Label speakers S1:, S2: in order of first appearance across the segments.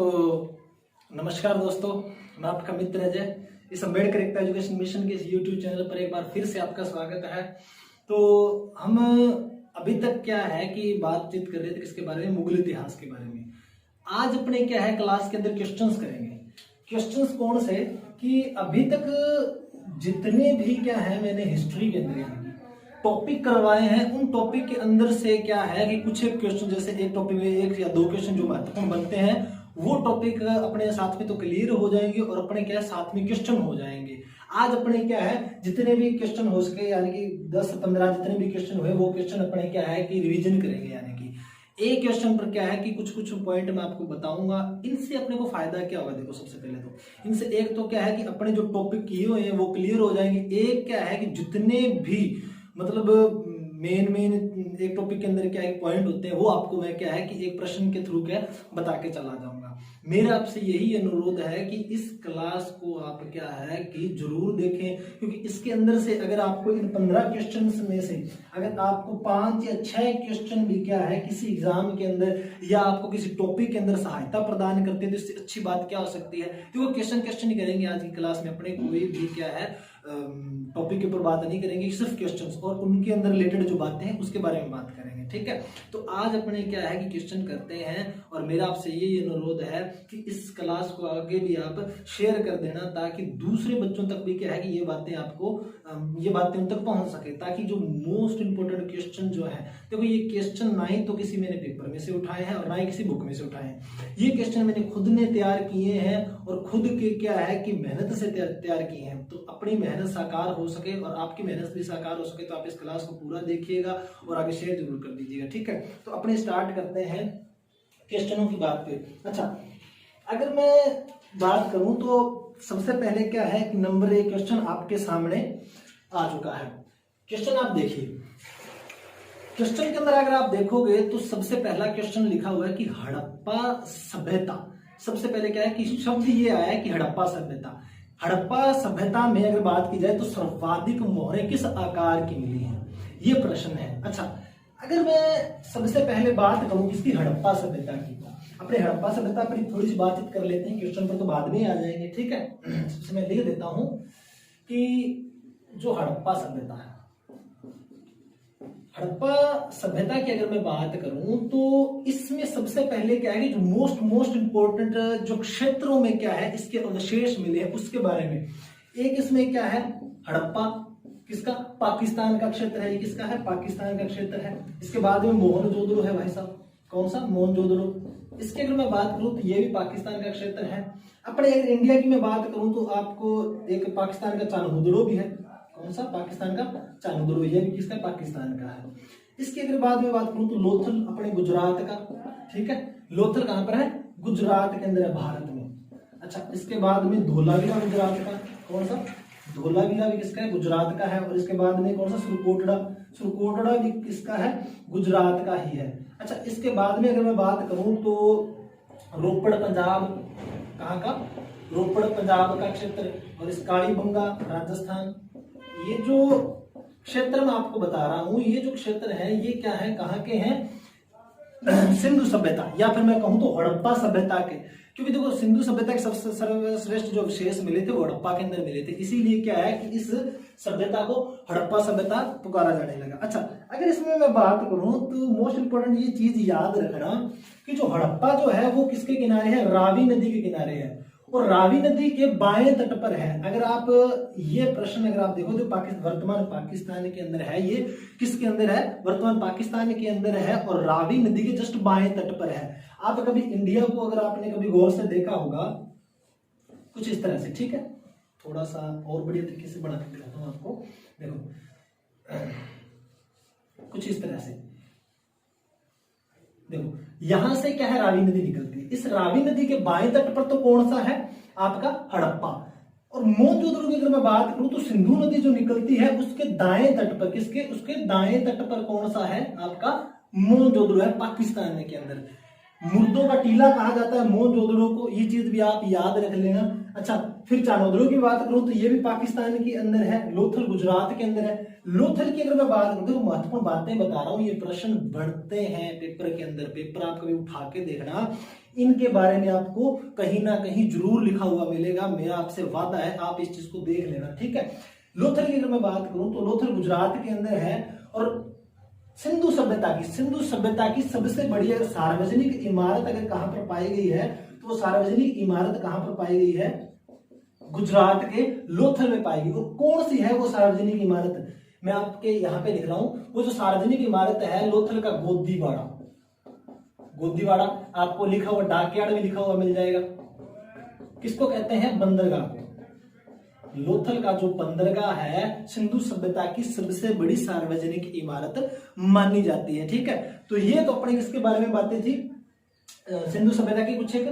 S1: तो नमस्कार दोस्तों, मैं आपका मित्र अजय। इस अम्बेडकर एकता एजुकेशन मिशन के इस यूट्यूब चैनल पर एक बार फिर से आपका स्वागत है। तो हम अभी तक क्या है कि बातचीत कर रहे थे किसके बारे में, मुगल इतिहास के बारे में। आज अपने क्या है क्लास के अंदर क्वेश्चंस करेंगे। क्वेश्चंस कौन से कि अभी तक जितने भी क्या है मैंने हिस्ट्री के अंदर टॉपिक करवाए हैं, उन टॉपिक के अंदर से क्या है कि कुछ एक क्वेश्चन, जैसे एक टॉपिक में एक या दो क्वेश्चन जो महत्वपूर्ण बनते हैं वो टॉपिक अपने साथ में तो क्लियर हो जाएंगे और अपने क्या है साथ में क्वेश्चन हो जाएंगे। आज अपने क्या है जितने भी क्वेश्चन हो सके, यानी कि 10-15 जितने भी क्वेश्चन हुए वो क्वेश्चन अपने क्या है कि रिवीजन करेंगे। यानी कि एक क्वेश्चन पर क्या है कि कुछ कुछ पॉइंट मैं आपको बताऊंगा। इनसे अपने को फायदा क्या होगा, देखो सबसे पहले तो इनसे एक तो क्या है कि अपने जो टॉपिक किए हुए हैं वो क्लियर हो जाएंगे। एक क्या है कि जितने भी मतलब मेन एक टॉपिक के अंदर क्या है पॉइंट होते हैं वो आपको मैं क्या है कि एक प्रश्न के थ्रू क्या बता के चला जाऊंगा। मेरा आपसे यही अनुरोध है कि इस क्लास को आप क्या है कि जरूर देखें, क्योंकि इसके अंदर से अगर आपको इन 15 क्वेश्चन में से अगर आपको 5 या 6 क्वेश्चन भी क्या है किसी एग्जाम के अंदर या आपको किसी टॉपिक के अंदर सहायता प्रदान करते हैं तो इससे अच्छी बात क्या हो सकती है। तो वो क्वेश्चन ही करेंगे आज की क्लास में। अपने कोई भी क्या है टॉपिक के ऊपर बात नहीं करेंगे, सिर्फ क्वेश्चंस और उनके अंदर रिलेटेड जो बातें हैं उसके बारे में बात करेंगे। ठीक है, तो आज अपने क्या है कि क्वेश्चन करते हैं और मेरा आपसे यही अनुरोध है कि इस क्लास को आगे भी आप शेयर कर देना ताकि दूसरे बच्चों तक भी क्या है कि ये बातें उन तक पहुंच सके, ताकि जो मोस्ट इंपोर्टेंट क्वेश्चन जो है, देखो ये क्वेश्चन ना ही तो किसी मैंने पेपर में से उठाए हैं और ना ही किसी बुक में से उठाए हैं। ये क्वेश्चन मैंने खुद ने तैयार किए हैं और खुद के क्या है कि मेहनत से तैयार किए हैं। तो अपनी मेहनत साकार हो सके और आपकी मेहनत भी साकार हो सके तो आप इस क्लास को पूरा देखिएगा और आगे शेयर जरूर कर दीजिएगा। ठीक है, तो अपने स्टार्ट करते हैं क्वेश्चनों की बात पे। अच्छा, अगर मैं बात करूं तो सबसे पहले क्या है कि नंबर 1 क्वेश्चन आपके सामने आ चुका है। क्वेश्चन आप देखिए, क्वेश्चन के अंदर अगर आप देखोगे तो सबसे पहला क्वेश्चन लिखा हुआ है कि हड़प्पा सभ्यता। सबसे पहले क्या है कि शब्द ये आया है कि हड़प्पा सभ्यता। हड़प्पा सभ्यता में अगर बात की जाए तो सर्वाधिक मोहरें किस आकार की मिली हैं, ये प्रश्न है। अच्छा, अगर मैं सबसे पहले बात करूं इसकी हड़प्पा सभ्यता की, अपने हड़प्पा सभ्यता पर थोड़ी सी बातचीत कर लेते हैं। क्वेश्चन पर तो बाद में आ जाएंगे। ठीक है, सबसे मैं लिख देता हूं कि जो हड़प्पा सभ्यता है, हड़प्पा सभ्यता की अगर मैं बात करूं तो इसमें सबसे पहले क्या है कि जो मोस्ट इंपोर्टेंट जो क्षेत्रों में क्या है इसके अवशेष मिले हैं उसके बारे में। एक इसमें क्या है हड़प्पा, किसका, पाकिस्तान का क्षेत्र है। ये किसका है, पाकिस्तान का क्षेत्र है। इसके बाद में मोहनजोदड़ो है भाई साहब, कौन सा, मोहनजोदड़ो। इसकी अगर मैं बात करूं तो ये भी पाकिस्तान का क्षेत्र है। अपने अगर इंडिया की मैं बात करूं तो आपको एक पाकिस्तान का चान्होदड़ो भी है। कौन सा, पाकिस्तान का चान्होदड़ो, ये भी किसका, पाकिस्तान का है। इसके अगर बाद में बात करूं तो लोथल अपने गुजरात का। ठीक है, लोथल कहां पर है, गुजरात के अंदर है, भारत में। अच्छा, इसके बाद में धोलावीरा गुजरात का, कौन सा, धोलावीरा भी किसका है, गुजरात का है। और इसके बाद में कौन सा, सुरकोटड़ा भी किसका है, गुजरात का ही है। अच्छा, इसके बाद में अगर मैं बात करूं तो रोपड़ पंजाब, कहां का, रोपड़ पंजाब का क्षेत्र। और इस कालीबंगा राजस्थान। ये जो क्षेत्र मैं आपको बता रहा हूं, ये जो क्षेत्र है ये क्या है, कहां के हैं, सिंधु सभ्यता या फिर मैं कहूं तो हड़प्पा सभ्यता के। क्योंकि देखो सिंधु सभ्यता के सबसे सर्वश्रेष्ठ जो अवशेष मिले थे वो हड़प्पा के अंदर मिले थे, इसीलिए क्या है कि इस सभ्यता को हड़प्पा सभ्यता पुकारा जाने लगा। अच्छा, अगर इसमें मैं बात करूं तो मोस्ट इंपोर्टेंट ये चीज याद रखना कि जो हड़प्पा जो है वो किसके किनारे है, रावी नदी के किनारे है और रावी नदी के बाएं तट पर है। अगर आप ये प्रश्न अगर आप देखो तो वर्तमान पाकिस्तान के अंदर है, ये किसके अंदर है, वर्तमान पाकिस्तान के अंदर है और रावी नदी के जस्ट बाएं तट पर है। आप कभी इंडिया को अगर आपने कभी गौर से देखा होगा कुछ इस तरह से, ठीक है, थोड़ा सा और बढ़िया तरीके से बना के दिखाता हूं आपको। देखो कुछ इस तरह से, देखो यहां से क्या है, रावी नदी निकलती है। इस रावी नदी के बाएं तट पर तो कौन सा है, आपका हड़प्पा। और मोहनजोदड़ो की अगर मैं बात करूं तो सिंधु नदी जो निकलती है उसके दाएं तट पर, उसके दाएं तट पर कौन सा है, आपका मोहनजोदड़ो है, पाकिस्तान के अंदर। मुर्दों का टीला कहा जाता है मोहनजोदड़ो को, ये चीज भी आप याद रख लेना। अच्छा, फिर चानोदड़ो की बात करूं तो ये भी पाकिस्तान के अंदर है, लोथल गुजरात के अंदर है। लोथल की अगर मैं बात करूं तो महत्वपूर्ण बातें बता रहा हूं, ये प्रश्न बढ़ते हैं पेपर के अंदर, पेपर आप कभी उठा के देखना, इनके बारे में आपको कहीं ना कहीं जरूर लिखा हुआ मिलेगा, मेरा आपसे वादा है, आप इस चीज को देख लेना, ठीक है। लोथल की अगर मैं बात करूं तो लोथल गुजरात के अंदर है, और सिंधु सभ्यता की सबसे बड़ी अगर सार्वजनिक इमारत अगर कहां पर पाई गई है तो वो सार्वजनिक इमारत कहां पर पाई गई है, गुजरात के लोथल में पाई गई। और कौन सी है वो सार्वजनिक इमारत, मैं आपके यहां पे लिख रहा हूं, वो जो सार्वजनिक इमारत है लोथल का गोदीवाड़ा आपको लिखा हुआ डाकयार्ड में लिखा हुआ मिल जाएगा। किसको कहते हैं, बंदरगाह को। लोथल का जो बंदरगाह है सिंधु सभ्यता की सबसे बड़ी सार्वजनिक इमारत मानी जाती है, ठीक है। तो ये तो अपने किसके बारे में बातें थी, सिंधु सभ्यता की कुछ एक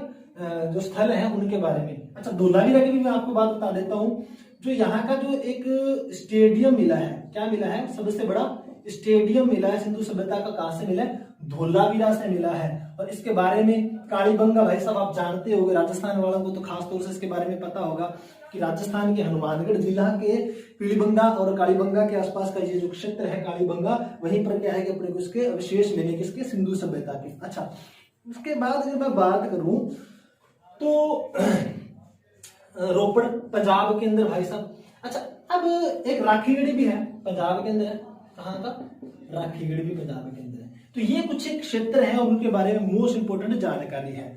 S1: जो स्थल है उनके बारे में। अच्छा, धोलावीरा की भी मैं आपको बात बता देता हूं, जो यहाँ का जो एक स्टेडियम मिला है, क्या मिला है, सबसे बड़ा स्टेडियम मिला है सिंधु सभ्यता का, कहां से मिला है, धोलावीरा से मिला है। और इसके बारे में कालीबंगा, भाई साहब आप जानते होंगे, राजस्थान वालों को तो खास तौर से इसके बारे में पता होगा कि राजस्थान के हनुमानगढ़ जिला के पीलीबंगा और कालीबंगा के आसपास का ये जो क्षेत्र है कालीबंगा, वहीं पर क्या है कि अपने को इसके अवशेष मिले किसके, सिंधु सभ्यता के। अच्छा, उसके बाद अगर मैं बात करूं तो रोपड़ पंजाब के अंदर भाई साहब। अच्छा, अब एक राखीगढ़ी भी है पंजाब के अंदर है, कहां का, राखीगढ़ी भी पंजाब के अंदर है। तो ये कुछ एक क्षेत्र है और उनके बारे में मोस्ट इंपोर्टेंट जानकारी है।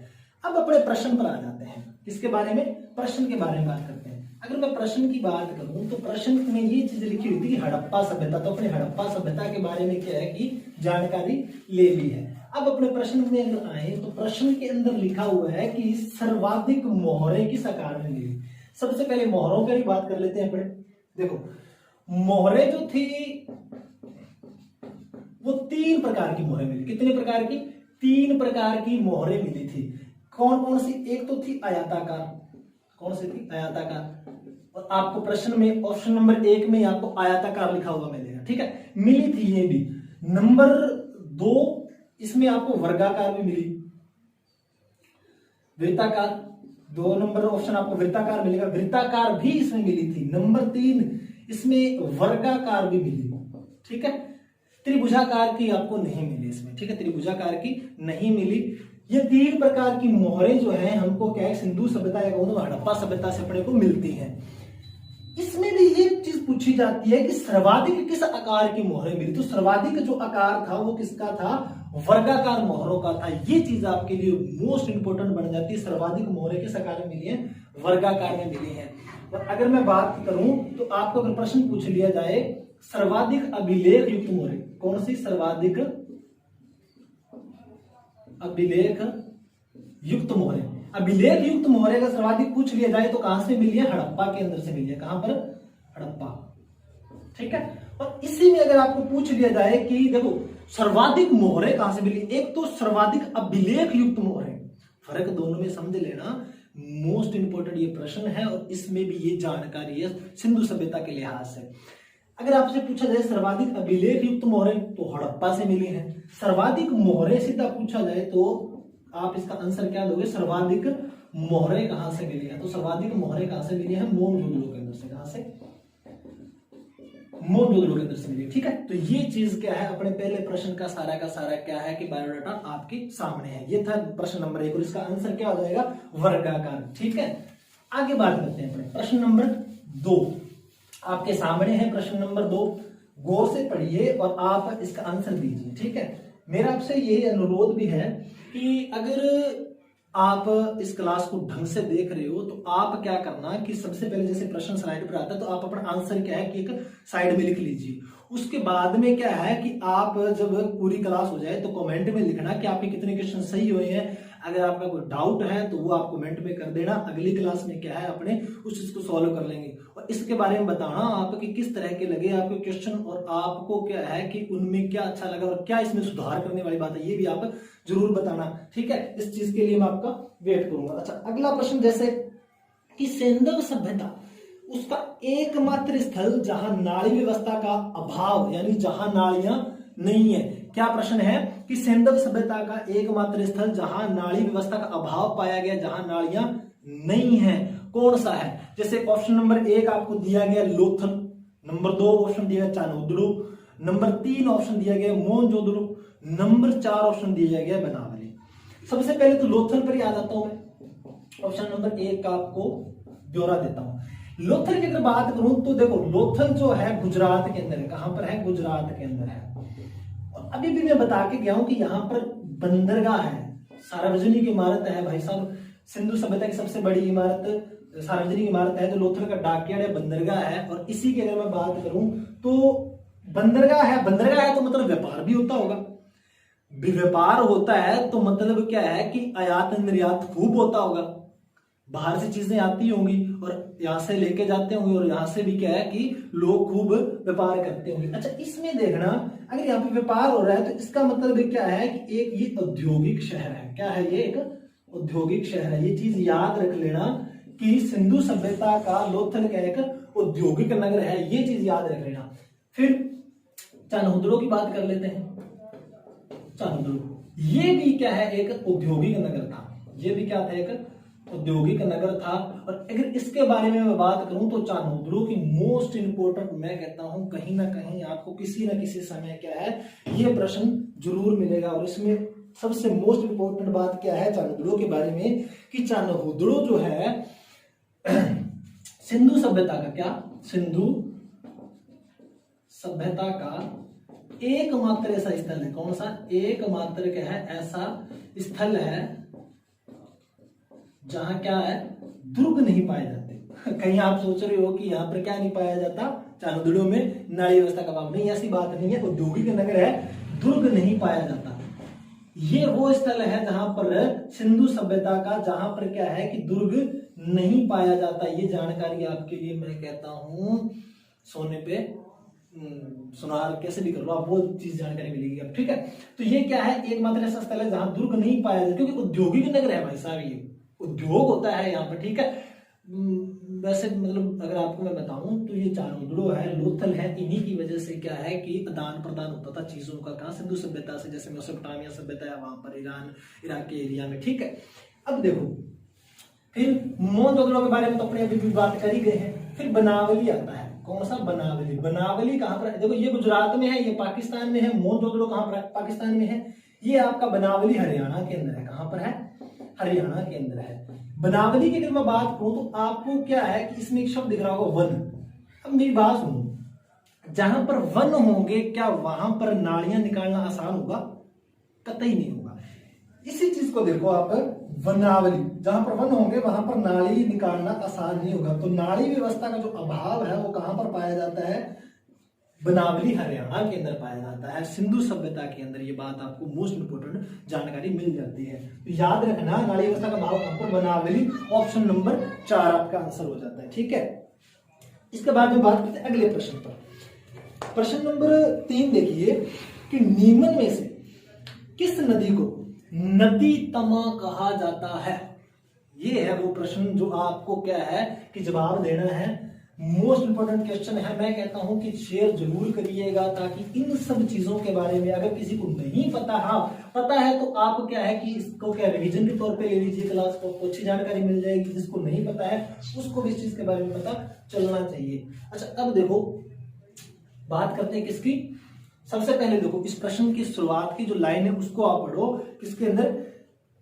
S1: अब अपने प्रश्न पर आ जाते हैं, किसके बारे में, प्रश्न के बारे में बात करते हैं। अगर मैं प्रश्न की बात करूं तो प्रश्न में ये चीज लिखी हुई थी कि हड़प्पा सभ्यता, तो अपने हड़प्पा सभ्यता के बारे में क्या है कि जानकारी ले ली है। अब अपने प्रश्न में अगर आए तो प्रश्न के अंदर लिखा हुआ है कि सर्वाधिक मोहरें किस आकार में मिली। सबसे पहले मोहरों की बात कर लेते हैं अपने। देखो, मोहरें जो थी वो 3 प्रकार की मोहरें मिली। कितने प्रकार की, 3 प्रकार की मोहरें मिली थी। कौन कौन सी, एक तो थी आयताकार, कौन सी थी, आयताकार। और आपको प्रश्न में ऑप्शन नंबर 1 में आपको आयताकार लिखा हुआ मिलेगा, ठीक है, मिली थी ये भी। नंबर 2 इसमें आपको वर्गाकार भी मिली, वृत्ताकार, 2 नंबर ऑप्शन आपको वृत्ताकार मिलेगा, वृत्ताकार भी इसमें मिली थी। नंबर 3 इसमें वर्गाकार भी मिली, ठीक है। त्रिभुजाकार की आपको नहीं मिली इसमें, ठीक है, त्रिभुजाकार की नहीं मिली। ये 3 प्रकार की मोहरें जो हैं हमको क्या है, सिंधु सभ्यता या कहूं तो हड़प्पा सभ्यता से अपने को मिलती हैं। इसमें भी ये चीज पूछी जाती है कि सर्वाधिक किस आकार की मोहरें मिली। तो सर्वाधिक जो आकार था वो किसका था, वर्गाकार मोहरों का था। ये चीज आपके लिए मोस्ट इंपोर्टेंट बन जाती है, सर्वाधिक मोहरें किस आकार में मिली है, वर्गाकार में मिली है। और अगर मैं बात करूं तो आपको अगर प्रश्न पूछ लिया जाए सर्वाधिक अभिलेख युक्त मोहरें, कौन सी, सर्वाधिक अभिलेख युक्त मोहरें। अभिलेख युक्त मोहरें का सर्वाधिक पूछ लिया जाए तो कहां से मिली है, हड़प्पा के अंदर से मिली है। कहां पर, हड़प्पा, ठीक है। और इसी में अगर आपको पूछ लिया जाए कि देखो सर्वाधिक मोहरें कहां से मिली, एक तो सर्वाधिक अभिलेख युक्त मोहरें, फर्क दोनों में समझ लेना, मोस्ट इंपोर्टेंट ये प्रश्न है और इसमें भी ये जानकारी है सिंधु सभ्यता के लिहाज से। अगर आपसे पूछा जाए सर्वाधिक अभिलेख युक्त मोहरें तो हड़प्पा से मिली है। सर्वाधिक मोहरें सीधा पूछा जाए तो आप इसका आंसर क्या दोगे, सर्वाधिक मोहरें कहां से मिली है, तो सर्वाधिक मोहरें कहां से मिली है, मोहनजोदड़ो के अंदर से। कहां से, मोहनजोदड़ो के अंदर से मिली, ठीक है। तो ये चीज क्या है, अपने पहले प्रश्न का सारा क्या है कि बायोडाटा आपके सामने है। ये था प्रश्न नंबर 1 और इसका आंसर क्या हो जाएगा, वर्गाकार, ठीक है। आगे बात करते हैं अपने प्रश्न नंबर 2 आपके सामने है। प्रश्न नंबर 2 गौर से पढ़िए और आप इसका आंसर दीजिए, ठीक है। मेरा आपसे यही अनुरोध भी है कि अगर आप इस क्लास को ढंग से देख रहे हो तो आप क्या करना कि सबसे पहले जैसे प्रश्न स्लाइड पर आता है तो आप अपना आंसर क्या है कि एक साइड में लिख लीजिए। उसके बाद में क्या है कि आप जब पूरी क्लास हो जाए तो कमेंट में लिखना कि आपके कितने क्वेश्चन सही हुए हैं। अगर आपका कोई डाउट है तो वो आप कमेंट में कर देना, अगली क्लास में क्या है अपने उस चीज को सॉल्व कर लेंगे। और इसके बारे में बताना आपके किस तरह के लगे आपके क्वेश्चन और आपको क्या है कि उनमें क्या अच्छा लगा और क्या इसमें सुधार करने वाली बात है, ये भी आप जरूर बताना, ठीक है। इस चीज के लिए मैं आपका वेट करूंगा। अच्छा, अगला प्रश्न जैसे कि सैंधव सभ्यता उसका एकमात्र स्थल जहां नाली व्यवस्था का अभाव यानी जहां नालियां नहीं है, क्या प्रश्न है, कि सिंधु सभ्यता का एकमात्र स्थल जहां नाड़ी व्यवस्था का अभाव पाया गया, जहां नाड़ियां नहीं है, कौन सा है? जैसे ऑप्शन नंबर 1 आपको दिया गया लोथल, नंबर 2 ऑप्शन दिया गया चानोदड़ो, नंबर 3 ऑप्शन दिया गया मोहनजोदड़ो, नंबर 4 ऑप्शन दिया गया बनावली। सबसे पहले तो लोथल पर याद आता हूं मैं, ऑप्शन नंबर 1 का आपको ब्यौरा देता हूं। लोथल की अगर बात करूं तो देखो लोथल जो है गुजरात के अंदर है। कहां पर है? गुजरात के अंदर है। और अभी भी मैं बता के गया हूं कि यहां पर बंदरगाह है, सार्वजनिक इमारत है भाई साहब। सिंधु सभ्यता की सबसे बड़ी इमारत सार्वजनिक इमारत है, तो लोथल का डॉकयार्ड है, बंदरगाह है। और इसी की अगर मैं बात करूं तो बंदरगाह है, बंदरगाह है तो मतलब व्यापार भी होता होगा। व्यापार होता है तो मतलब क्या है कि आयात निर्यात खूब होता होगा, बाहर से चीजें आती होंगी और यहाँ से लेके जाते होंगे, और यहाँ से भी क्या है कि लोग खूब व्यापार करते होंगे। अच्छा, इसमें देखना अगर यहाँ पे व्यापार हो रहा है तो इसका मतलब क्या है कि एक ये औद्योगिक शहर है। क्या है? ये एक औद्योगिक शहर है। ये चीज याद रख लेना कि सिंधु सभ्यता का लोथल का एक औद्योगिक नगर है, ये चीज याद रख लेना। फिर चानोदड़ो की बात कर लेते हैं। चानोदड़ो ये भी क्या है? एक औद्योगिक नगर था। ये भी क्या था? एक औद्योगिक नगर था। और अगर इसके बारे में मैं बात करूं तो चानोदड़ो की मोस्ट इंपोर्टेंट, मैं कहता हूं कहीं ना कहीं आपको किसी ना किसी समय क्या है ये प्रश्न जरूर मिलेगा। और इसमें सबसे मोस्ट इंपोर्टेंट बात क्या है चानोदड़ो के बारे में कि चानोदड़ो जो है सिंधु सभ्यता का क्या? सिंधु सभ्यता का एकमात्र ऐसा स्थल है। कौन सा? एकमात्र क्या है? ऐसा स्थल है जहां क्या है? दुर्ग नहीं पाए जाते। कहीं आप सोच रहे हो कि यहाँ पर क्या नहीं पाया जाता? चानोदड़ो में नाड़ी व्यवस्था का अभाव नहीं, ऐसी बात नहीं है। औद्योगिक नगर है, दुर्ग नहीं पाया जाता। ये वो स्थल है जहां पर सिंधु सभ्यता का, जहां पर क्या है कि दुर्ग नहीं पाया जाता। ये जानकारी आपके लिए मैं कहता हूं सोने पे सुनार कैसे भी कर लो आप, वो चीज जानकारी मिलेगी अब, ठीक है। तो ये क्या है? एकमात्र ऐसा स्थल है जहां दुर्ग नहीं पाया जाता, क्योंकि औद्योगिक नगर है भाई साहब, ये उद्योग होता है यहाँ पर, ठीक है। वैसे मतलब अगर आपको मैं बताऊं तो ये चानोदड़ो है, लोथल है, इन्हीं की वजह से क्या है कि आदान प्रदान होता था चीजों का। कहां? सिंधु सभ्यता से। जैसे मेसोपोटामिया सभ्यता है वहां पर, ईरान इराक के एरिया में, ठीक है। अब देखो फिर मोहनजोदड़ो के बारे में तो अपने अभी भी बात कर ही गए हैं। फिर बनावली आता है। कौन सा? बनावली। बनावली कहां पर है? देखो ये गुजरात में है, ये पाकिस्तान में है। मोहनजोदड़ो कहां पर है? पाकिस्तान में है। ये आपका बनावली हरियाणा के अंदर है। कहां पर है? हरियाणा के अंदर है। बनावली की अगर मैं बात करूं तो आपको क्या है कि इसमें एक शब्द दिख रहा होगा वन। अब मेरी बात सुनो, जहां पर वन होंगे क्या वहां पर नाड़ियां निकालना आसान होगा? कतई नहीं होगा। इसी चीज को देखो आप, बनावली, जहां पर वन होंगे वहां पर नाड़ी निकालना आसान नहीं होगा। तो नाड़ी व्यवस्था का जो अभाव है वो कहां पर पाया जाता है? बनावली हरियाणा के अंदर पाया जाता है। सिंधु सभ्यता के अंदर ये बात आपको मोस्ट इंपोर्टेंट जानकारी मिल जाती है। तो याद रखना नाड़ी व्यवस्था का भाव कहां पर? बनावली। ऑप्शन नंबर 4 आपका आंसर हो जाता है, ठीक है। इसके बाद में बात करते हैं अगले प्रश्न पर। प्रश्न नंबर 3 देखिए कि निम्न में से किस नदी को नदी तमा कहा जाता है? ये है वो प्रश्न जो आपको क्या है कि जवाब देना है। मोस्ट इंपोर्टेंट क्वेश्चन है। मैं कहता हूं कि शेयर जरूर करिएगा ताकि इन सब चीजों के बारे में अगर किसी को नहीं पता, हाँ पता है तो आप क्या है कि इसको क्या रिवीजन के तौर पे ले लीजिए क्लास को, अच्छी जानकारी मिल जाएगी। जिसको नहीं पता है उसको भी इस चीज के बारे में पता चलना चाहिए। अच्छा, अब देखो बात करते हैं किसकी। सबसे पहले देखो इस प्रश्न की शुरुआत की जो लाइन है उसको आप पढ़ो। किसके अंदर?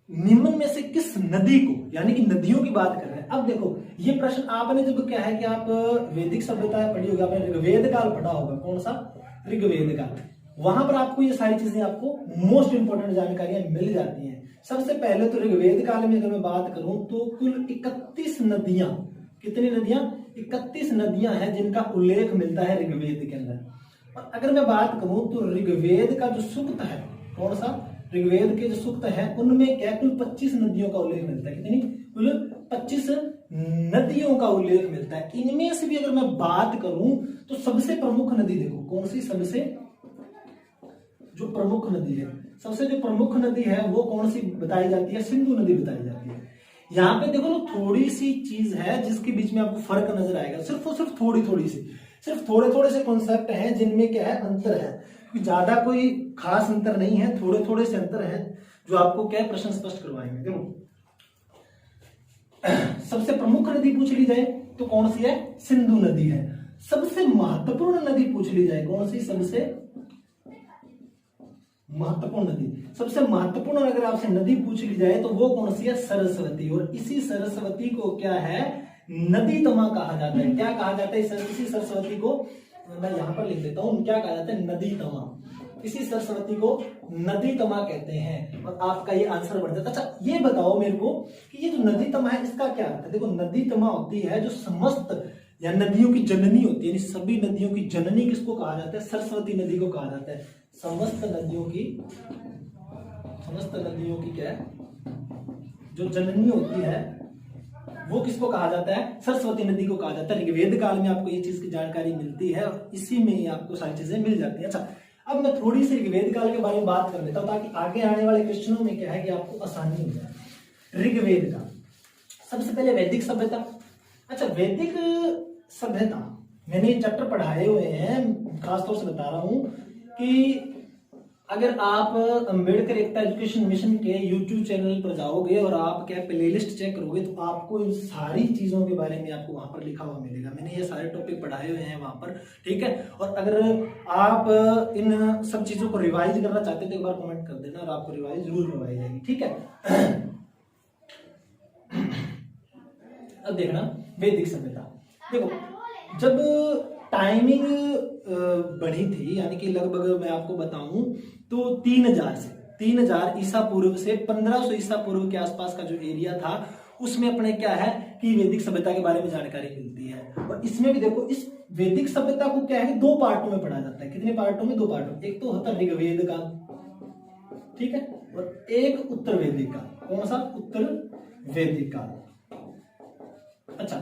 S1: निम्न में से किस नदी को, यानी कि नदियों की बात कर रहे हैं। अब देखो ये प्रश्न आपने जब क्या है कि आप वैदिक सभ्यता पढ़ी होगी, आपने ऋग्वेद काल पढ़ा होगा। कौन सा? ऋग्वेद काल। वहां पर आपको ये सारी चीजें आपको मोस्ट इंपोर्टेंट जानकारियां मिल जाती हैं। सबसे पहले तो ऋग्वेद काल में अगर मैं बात करूं तो कुल 31 नदियां, कितनी नदियां? 31 नदियां हैं जिनका उल्लेख मिलता है ऋग्वेद के अंदर। और अगर मैं बात करूं तो ऋग्वेद का जो सूक्त है, कौन सा? ऋग्वेद के जो सूक्त है उनमें क्या कुल 25 नदियों का उल्लेख मिलता है। कितनी? कुल 25 नदियों का उल्लेख मिलता है। इनमें से भी अगर मैं बात करूं तो सबसे प्रमुख नदी देखो कौन सी? सबसे जो प्रमुख नदी है, सबसे जो प्रमुख नदी है वो कौन सी बताई जाती है? सिंधु नदी बताई जाती है। यहाँ पे देखो ना थोड़ी सी चीज है जिसके बीच में आपको फर्क नजर आएगा, सिर्फ और सिर्फ थोड़ी थोड़ी सी, सिर्फ थोड़े थोड़े से कॉन्सेप्ट हैं जिनमें क्या है अंतर है। ज्यादा कोई खास अंतर नहीं है, थोड़े थोड़े से अंतर है जो आपको क्या प्रश्न स्पष्ट करवाएंगे। देखो सबसे प्रमुख नदी पूछ ली जाए तो कौन सी है? सिंधु नदी है। सबसे महत्वपूर्ण नदी पूछ ली जाए कौन सी? सबसे महत्वपूर्ण नदी, सबसे महत्वपूर्ण अगर आपसे नदी पूछ ली जाए तो वो कौन सी है? सरस्वती। और इसी सरस्वती को क्या है? नदी तमा कहा जाता है। क्या कहा जाता है? इसी सरस्वती को मैं यहां पर लिख देता हूं, क्या कहा जाता है? नदी तमा। इसी सरस्वती को नदी तमा कहते हैं। और आपका ये आंसर बढ़ जाता है। अच्छा ये बताओ मेरे को कि ये जो नदी तमा है इसका क्या अर्थ है? देखो नदी तमा होती है जो समस्त या नदियों की जननी होती है, सभी नदियों की जननी किसको कहा जाता है? सरस्वती नदी को कहा जाता है। समस्त नदियों की क्या है? जो जननी होती है वो किसको कहा जाता है? सरस्वती नदी को कहा जाता है। ऋग्वेद काल में आपको ये चीज की जानकारी मिलती है और इसी में ही आपको सारी चीजें मिल जाती है। अच्छा अब मैं थोड़ी सी ऋग्वेद काल के बारे में बात कर लेता हूं ताकि आगे आने वाले क्वेश्चनों में क्या है कि आपको आसानी हो जाए। ऋग्वेद का सबसे पहले वैदिक सभ्यता। अच्छा वैदिक सभ्यता मैंने चैप्टर पढ़ाए हुए हैं, खासतौर से बता रहा हूं कि अगर आप अंबेडकर एकता एजुकेशन मिशन के YouTube चैनल पर जाओगे और आप क्या प्लेलिस्ट चेक करोगे तो आपको इन सारी चीजों के बारे में आपको वहां पर लिखा हुआ मिलेगा। मैंने ये सारे टॉपिक पढ़ाए हुए हैं वहां पर, ठीक है। और अगर आप इन सब चीजों को रिवाइज करना चाहते हैं तो एक बार कमेंट कर देना और आपको रिवाइज जरूर करवाई जाएगी, ठीक है। अब देखना वैदिक सभ्यता। देखो जब टाइमिंग बढ़ी थी, यानी कि लगभग मैं आपको बताऊं तो 3000 ईसा पूर्व से 1500 ईसा पूर्व के आसपास का जो एरिया था उसमें अपने क्या है कि वैदिक सभ्यता के बारे में जानकारी मिलती है। और इसमें भी देखो इस वैदिक सभ्यता को क्या है 2 पार्टों में पढ़ा जाता है। कितने पार्टों में? 2 पार्टों। एक तो होता है ऋग्वेद काल, ठीक है, और एक उत्तर वैदिक काल। कौन सा? उत्तर वैदिक काल। अच्छा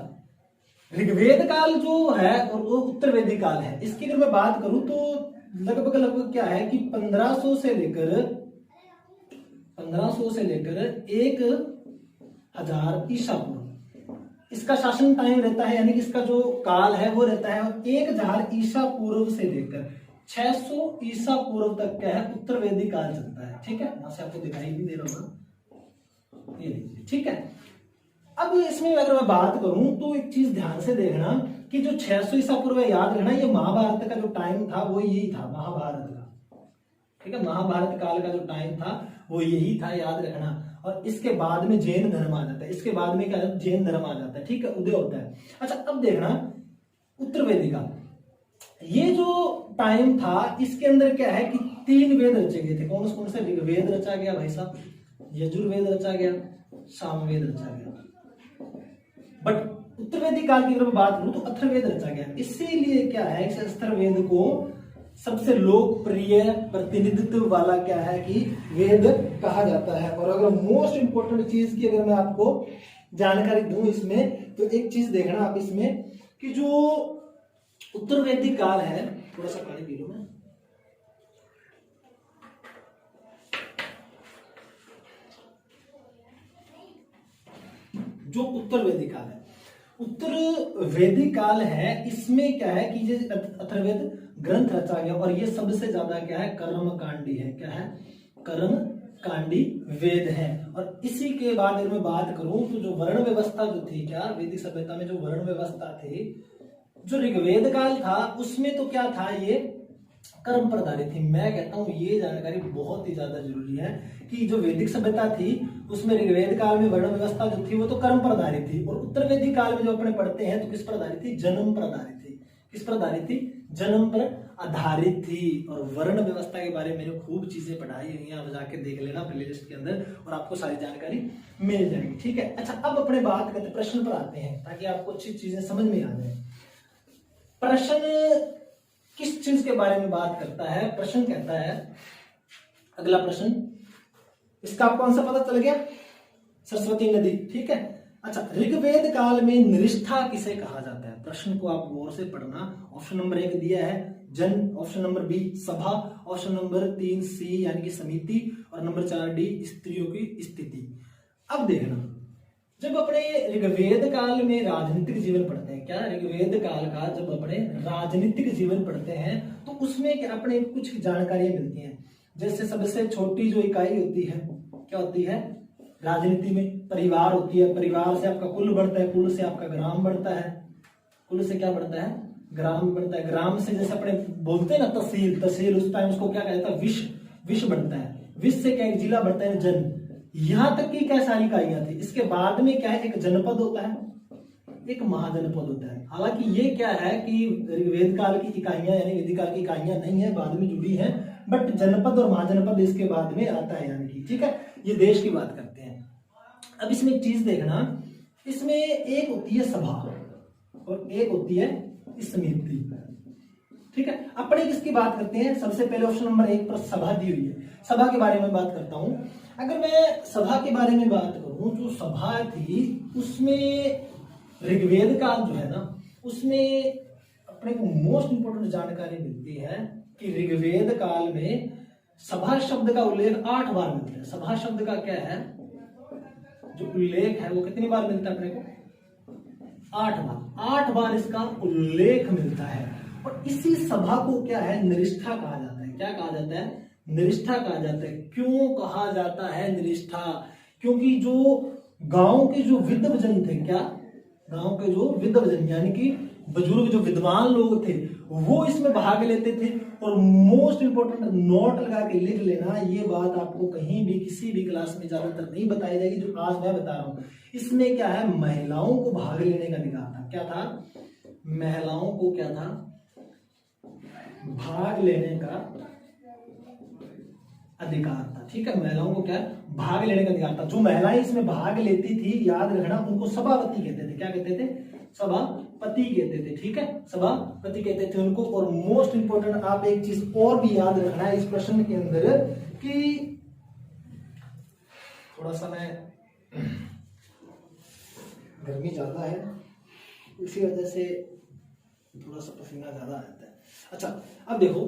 S1: ऋग्वेद काल जो है और वो उत्तर वैदिक काल है, इसकी अगर मैं बात करूं तो लगभग क्या है कि 1500 से लेकर 1000 ईसा पूर्व इसका शासन टाइम रहता है, यानी कि इसका जो काल है वो रहता है। 1000 ईसा पूर्व से लेकर 600 ईसा पूर्व तक क्या है उत्तर वैदिक काल चलता है, ठीक है। यहां से आपको दिखाई भी दे रहा होगा, ये लीजिए, ठीक है। अब इसमें अगर मैं बात करूं तो एक चीज ध्यान से देखना कि जो 600 ईसा पूर्व याद रखना, ये महाभारत का जो टाइम था वो यही था, महाभारत का, ठीक है। महाभारत काल का जो टाइम था वो यही था, याद रखना। और इसके बाद में जैन धर्म आ जाता है, इसके बाद में क्या जैन धर्म आ जाता है, ठीक है, उदय होता है। अच्छा अब देखना उत्तर वैदिक काल, ये जो टाइम था इसके अंदर क्या है कि 3 वेद रचे गए थे। कौन कौन से? ऋग्वेद रचा गया भाई साहब, यजुर्वेद रचा गया, सामवेद रचा गया। बट उत्तर वैदिक काल की अगर बात करूं तो अथर्ववेद रचा गया। इसीलिए क्या है कि अथर्ववेद को सबसे लोकप्रिय प्रतिनिधित्व वाला क्या है कि वेद कहा जाता है। और अगर मोस्ट इंपोर्टेंट चीज की अगर मैं आपको जानकारी दूं इसमें तो एक चीज देखना आप इसमें कि जो उत्तर वैदिक काल है, थोड़ा सा पानी पी लो मैं, जो उत्तर वैदिक काल है, उत्तर वैदिक काल है, इसमें क्या है कि ये अथर्ववेद ग्रंथ रचा गया और ये सबसे ज्यादा क्या है कर्मकांडी है। क्या है? कर्मकांडी वेद है। और इसी के बाद अगर मैं बात करूं तो जो वर्ण व्यवस्था जो थी, क्या वैदिक सभ्यता में जो वर्ण व्यवस्था थी, जो ऋग्वेद काल था उसमें तो क्या था, ये कर्म पर आधारित थी। मैं कहता हूं ये जानकारी बहुत ही ज्यादा जरूरी है कि जो वैदिक सभ्यता थी उसमें ऋग्वेद काल में वर्ण व्यवस्था जो थी वो तो कर्म पर आधारित थी, और उत्तर वैदिक काल में जो अपने पढ़ते हैं तो किस पर आधारित थी? जन्म पर आधारित थी। किस पर आधारित थी? जन्म पर आधारित थी। और वर्ण व्यवस्था के बारे में मैंने खूब चीजें पढ़ाई हुई हैं, आप जाके देख लेना प्लेलिस्ट के अंदर और आपको सारी जानकारी मिल जाएगी, ठीक है। अच्छा अब अपने बात करते प्रश्न पर आते हैं ताकि आपको अच्छी चीजें समझ में आ जाए। प्रश्न किस चीज के बारे में बात करता है? प्रश्न कहता है, अगला प्रश्न, इसका आपको आंसर पता चल गया, सरस्वती नदी, ठीक है। अच्छा ऋग्वेद काल में निष्ठा किसे कहा जाता है? प्रश्न को आप गौर से पढ़ना। ऑप्शन नंबर 1 दिया है जन, ऑप्शन नंबर बी सभा, ऑप्शन नंबर 3 सी यानी कि समिति, और नंबर 4 डी स्त्रियों की स्थिति। अब देखना जब अपने ऋग्वेद काल में राजनीतिक जीवन पढ़ते हैं, क्या ऋग्वेद काल का जब अपने राजनीतिक जीवन पढ़ते हैं तो उसमें क्या अपने कुछ जानकारियां मिलती हैं। जैसे सबसे छोटी जो इकाई होती है क्या होती है राजनीति में, परिवार होती है। परिवार से आपका कुल बढ़ता है, कुल से आपका ग्राम बढ़ता है, कुल से क्या बढ़ता है ग्राम बढ़ता है। ग्राम से जैसे अपने बोलते हैं ना तहसील, तहसील उस टाइम उसको क्या कहता है विश्व, विश्व बढ़ता है। विश्व से क्या एक जिला बढ़ता है जन। यहां तक की क्या सारी इकाइयां थी। इसके बाद में क्या है एक जनपद होता है, एक महाजनपद होता है। हालांकि ये क्या है कि वेद काल की इकाइयां यानी वैदिक काल की इकाइयां नहीं है, बाद में जुड़ी हैं, बट जनपद और महाजनपद इसके बाद में आता है यानी कि ठीक है। ये देश की बात करते हैं। अब इसमें एक चीज देखना, इसमें एक होती है सभा और एक होती है समिति, ठीक है। अपने किसकी बात करते हैं, सबसे पहले ऑप्शन नंबर 1 पर सभा दी हुई है। सभा के बारे में बात करता हूं। अगर मैं सभा के बारे में बात करूं, जो सभा थी उसमें ऋग्वेद काल जो है ना, उसमें अपने को मोस्ट इंपोर्टेंट जानकारी मिलती है कि ऋग्वेद काल में सभा शब्द का उल्लेख 8 बार मिलता है। सभा शब्द का क्या है जो उल्लेख है वो कितनी बार मिलता है अपने को 8 बार। 8 बार इसका उल्लेख मिलता है। और इसी सभा को क्या है निष्ठा कहा जाता है। क्या कहा जाता है निष्ठा कहा जाता है। क्यों कहा जाता है निष्ठा, क्योंकि जो गांव के जो विद्वजन थे, क्या गांव के जो विद्वजन यानी कि बुजुर्ग जो विद्वान लोग थे वो इसमें भाग लेते थे। और मोस्ट इंपोर्टेंट नोट लगा के लिख लेना, ये बात आपको कहीं भी किसी भी क्लास में ज्यादातर नहीं बताई जाएगी जो आज मैं बता रहा हूं। इसमें क्या है महिलाओं को भाग लेने का अधिकार था। क्या था महिलाओं को क्या था भाग लेने का अधिकार था, ठीक है। महिलाओं को क्या भाग लेने का अधिकार था। जो महिलाएं इसमें भाग लेती थी याद रखना उनको सभापति कहते थे। क्या कहते थे सभापति कहते थे, ठीक है। सभापति कहते थे उनको। और मोस्ट इंपोर्टेंट आप एक चीज और भी याद रखना है इस प्रश्न के अंदर कि थोड़ा सा मैं गर्मी ज्यादा है इसी वजह से थोड़ा सा पसीना ज्यादा आता है। अच्छा अब देखो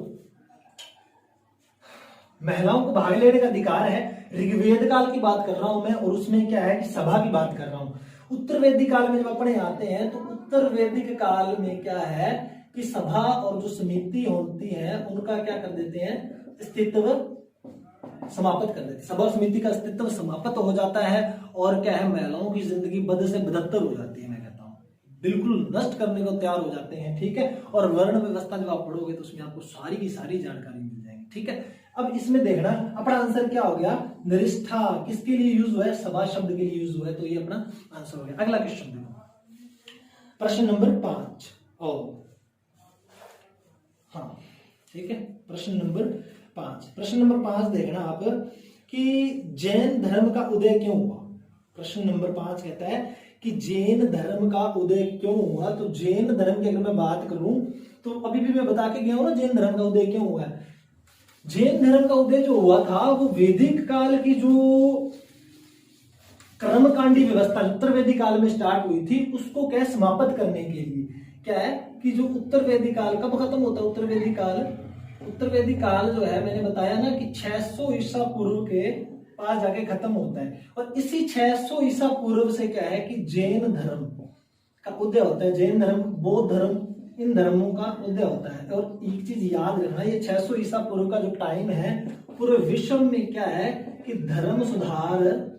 S1: महिलाओं को भाग लेने का अधिकार है। ऋग्वेद काल की बात कर रहा हूं मैं और उसमें क्या है कि सभा की बात कर रहा हूं। उत्तर वैदिक काल में जब अपने आते हैं तो उत्तर वैदिक काल में क्या है कि सभा और जो समिति होती है उनका क्या कर देते हैं अस्तित्व समाप्त कर देते हैं। सभा समिति का अस्तित्व समाप्त हो जाता है और क्या है महिलाओं की जिंदगी बद से बदत्तर हो जाती है। मैं कहता हूं बिल्कुल नष्ट करने को तैयार हो जाते हैं, ठीक है। और वर्ण व्यवस्था जब आप पढ़ोगे तो उसमें आपको सारी की सारी जानकारी मिल जाएगी, ठीक है। अब इसमें देखना अपना आंसर क्या हो गया निष्ठा किसके लिए यूज हुआ है सभा शब्द के लिए यूज हुआ है, तो ये अपना आंसर हो गया। अगला क्वेश्चन देखो प्रश्न नंबर 5 हाँ ठीक है। प्रश्न नंबर 5 प्रश्न नंबर 5 देखना आप कि जैन धर्म का उदय क्यों हुआ। प्रश्न नंबर 5 कहता है कि जैन धर्म का उदय क्यों हुआ। तो जैन धर्म की अगर मैं बात करूं तो अभी भी मैं बता के गया हूं ना जैन धर्म का उदय क्यों हुआ है। जैन धर्म का उदय जो हुआ था वो वैदिक काल की जो कर्मकांडी व्यवस्था उत्तर वैदिक काल में स्टार्ट हुई थी उसको क्या समाप्त करने के लिए। क्या है कि जो उत्तर वैदिक काल कब खत्म होता है उत्तर वैदिक काल। उत्तर वैदिक काल जो है मैंने बताया ना कि 600 ईसा पूर्व के पास जाके खत्म होता है। और इसी 600 ईसा पूर्व से क्या है कि जैन धर्म का उदय होता है। जैन धर्म बौद्ध धर्म इन धर्मों का उदय होता है। और एक चीज याद रखना ये 600 ईसा पूर्व का जो टाइम है पूरे विश्व में क्या है कि धर्म सुधार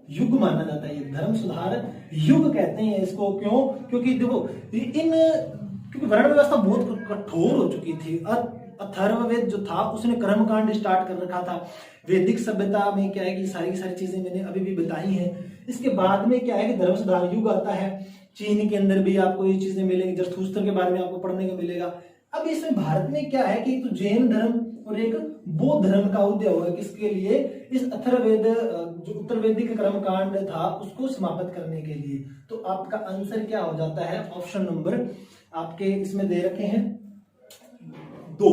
S1: युग माना जाता है। ये धर्म सुधार युग कहते हैं इसको। क्यों क्योंकि देखो क्योंकि वर्ण व्यवस्था बहुत कठोर हो चुकी थी। अथर्ववेद जो था उसने कर्मकांड स्टार्ट कर रखा था। वैदिक सभ्यता में क्या है कि सारी की सारी चीजें मैंने अभी भी बताई हैं। इसके बाद में क्या है कि धर्म सुधार युग आता है। चीन के अंदर भी आपको ये चीजें मिलेंगी, जरथुस्त्र के बारे में आपको पढ़ने को मिलेगा। अब इसमें भारत में क्या है कि तो जैन धर्म और एक बौद्ध धर्म का उदय हुआ किसके लिए इस अथर्ववेद जो उत्तर वैदिक कर्मकांड था उसको समाप्त करने के लिए। तो आपका आंसर क्या हो जाता है ऑप्शन नंबर आपके इसमें दे रखे हैं 2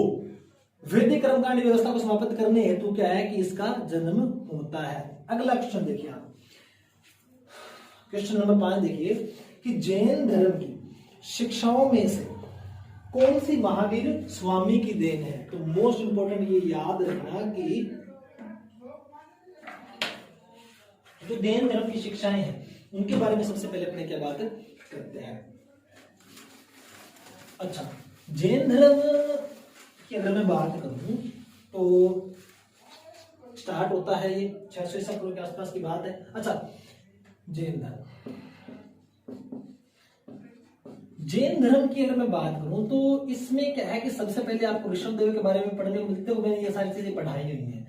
S1: वैदिक कर्मकांड व्यवस्था को समाप्त करने हेतु क्या है कि इसका जन्म होता है। अगला क्वेश्चन देखिए आप क्वेश्चन नंबर 5 देखिए कि जैन धर्म की शिक्षाओं में से कौन सी महावीर स्वामी की देन है। तो मोस्ट इंपोर्टेंट ये याद रखना कि जो जैन धर्म की शिक्षाएं हैं उनके बारे में सबसे पहले अपने क्या बात करते हैं। अच्छा जैन धर्म की अगर मैं बात करूं तो स्टार्ट होता है ये 600 ईसा पूर्व के आसपास की बात है। अच्छा, जैन धर्म, जैन धर्म की अगर मैं बात करूं तो इसमें क्या है कि सबसे पहले आपको ऋषभदेव के बारे में पढ़ने को मिलते हो, मैंने ये सारी चीजें पढ़ाई हुई है,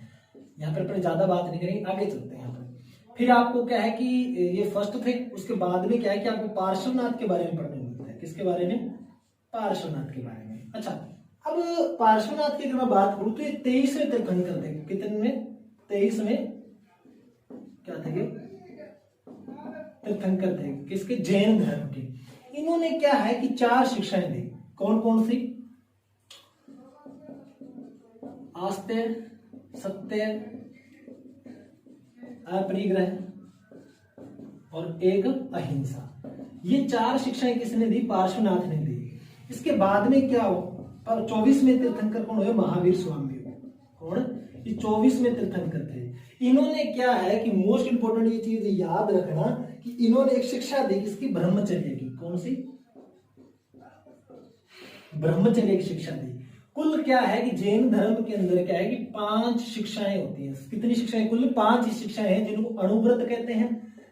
S1: यहाँ पर अपने ज्यादा बात नहीं करेंगे, आगे चलते हैं यहाँ पर। फिर आपको क्या है कि ये फर्स्ट थे, उसके बाद में क्या है कि आपको पार्श्वनाथ के बारे में पढ़ने को मिलता है। किसके बारे में? पार्श्वनाथ के बारे में। अच्छा, अब पार्श्वनाथ की अगर मैं बात करूं तो ये 23वें तीर्थंकर थे। कितने में? 23 में क्या थे? तीर्थंकर थे। किसके? जैन धर्म के। इन्होंने क्या है कि 4 शिक्षाएं दी। कौन कौन सी? आस्ते, सत्य, अपरिग्रह और एक अहिंसा। ये 4 शिक्षाएं किसने दी? पार्श्वनाथ ने दी। इसके बाद में क्या हो? पर 24वें तीर्थंकर कौन हुए? महावीर स्वामी। कौन? ये 24वें तीर्थंकर थे। इन्होंने क्या है कि मोस्ट इंपोर्टेंट ये चीज याद रखना कि इन्होंने एक शिक्षा दी किसकी? ब्रह्मचर्य की। कौन सी? ब्रह्मचर्य की शिक्षा दी। कुल क्या है कि जैन धर्म के अंदर क्या है कि 5 शिक्षाएं होती हैं। कितनी शिक्षाएं? कुल 5 ही शिक्षाएं हैं जिनको अणुव्रत कहते हैं,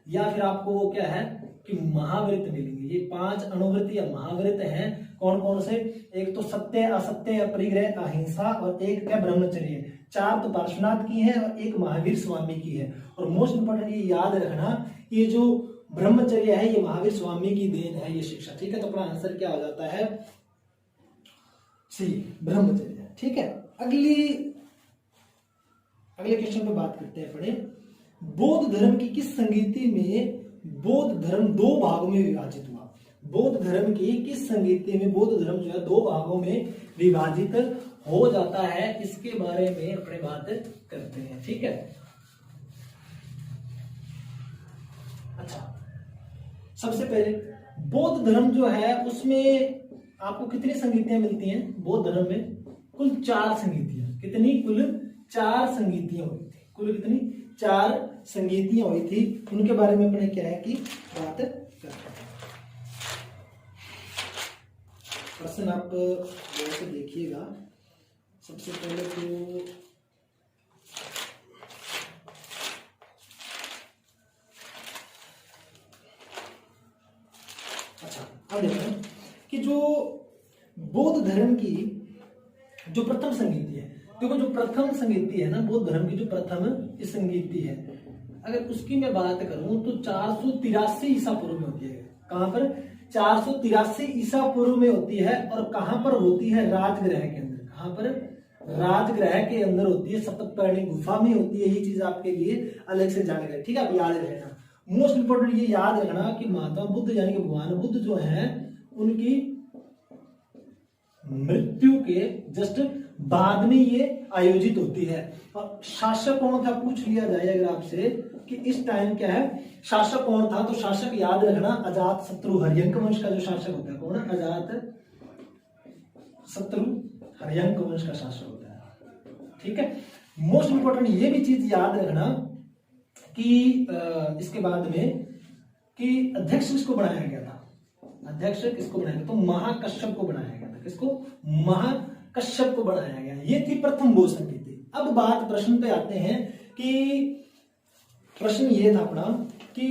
S1: या फिर आपको वो क्या है कि महाव्रत मिलेंगे। ये 5 अणुव्रत या महाव्रत हैं। कौन कौन से? एक तो सत्य, असत्य, अपरिग्रह, अहिंसा और एक क्या? ब्रह्मचर्य। 4 तो पार्श्वनाथ की है और एक महावीर स्वामी की है। और मोस्ट इंपोर्टेंट ये याद रखना, ये जो ब्रह्मचर्य है ये महावीर स्वामी की देन है ये शिक्षा। ठीक है, तो अपना आंसर क्या हो जाता है? सी, ब्रह्मचर्य। ठीक है, अगले क्वेश्चन पे बात करते हैं। पढ़े, बौद्ध धर्म की किस संगीति में बौद्ध धर्म 2 भागों में विभाजित हुआ? बौद्ध धर्म की किस संगीति में बौद्ध धर्म जो है 2 भागों में विभाजित हो जाता है? इसके बारे में अपने बात करते हैं। ठीक है, अच्छा, सबसे पहले बौद्ध धर्म जो है उसमें आपको कितनी संगीतियां मिलती हैं? बौद्ध धर्म में कुल 4 संगीतियां। कितनी? कुल 4 संगीतियां हुई थी। कुल कितनी? 4 संगीतियां हुई थी। उनके बारे में अपने क्या है कि बात करते हैं। प्रश्न आप जैसे देखिएगा, सबसे पहले तो अच्छा, अब देखो कि जो बौद्ध धर्म की जो प्रथम संगीति है, देखो जो प्रथम संगीति है ना बौद्ध धर्म की, जो प्रथम संगीति है, अगर उसकी मैं बात करूं तो 483 ईसा पूर्व में होती है। कहां पर? 483 ईसा पूर्व में होती है। और कहां पर होती है? राजगृह के अंदर। कहां पर? राजगृह के अंदर होती है, सप्तपर्णी गुफा में होती है। ये चीज आपके लिए अलग से जाने गए। ठीक है, आप याद रहना। मोस्ट इंपोर्टेंट ये याद रखना कि महात्मा बुद्ध यानी कि भगवान बुद्ध जो है उनकी मृत्यु के जस्ट बाद में ये आयोजित होती है। और शासक कौन था पूछ लिया जाए अगर आपसे कि इस टाइम क्या है शासक कौन था, तो शासक याद रखना अजात शत्रु हर्यंक वंश का जो शासक होता है। कौन? अजात शत्रु हर्यंक वंश का शासक होता है। ठीक है, मोस्ट इंपोर्टेंट ये भी चीज याद रखना कि इसके बाद में कि अध्यक्ष किसको बनाया गया था? अध्यक्ष किसको बनाया गया? तो महाकश्यप को बनाया गया था। किसको? महाकश्यप को बनाया गया। ये थी प्रथम बौद्ध संगीति। अब बात प्रश्न पे आते हैं कि प्रश्न ये था अपना कि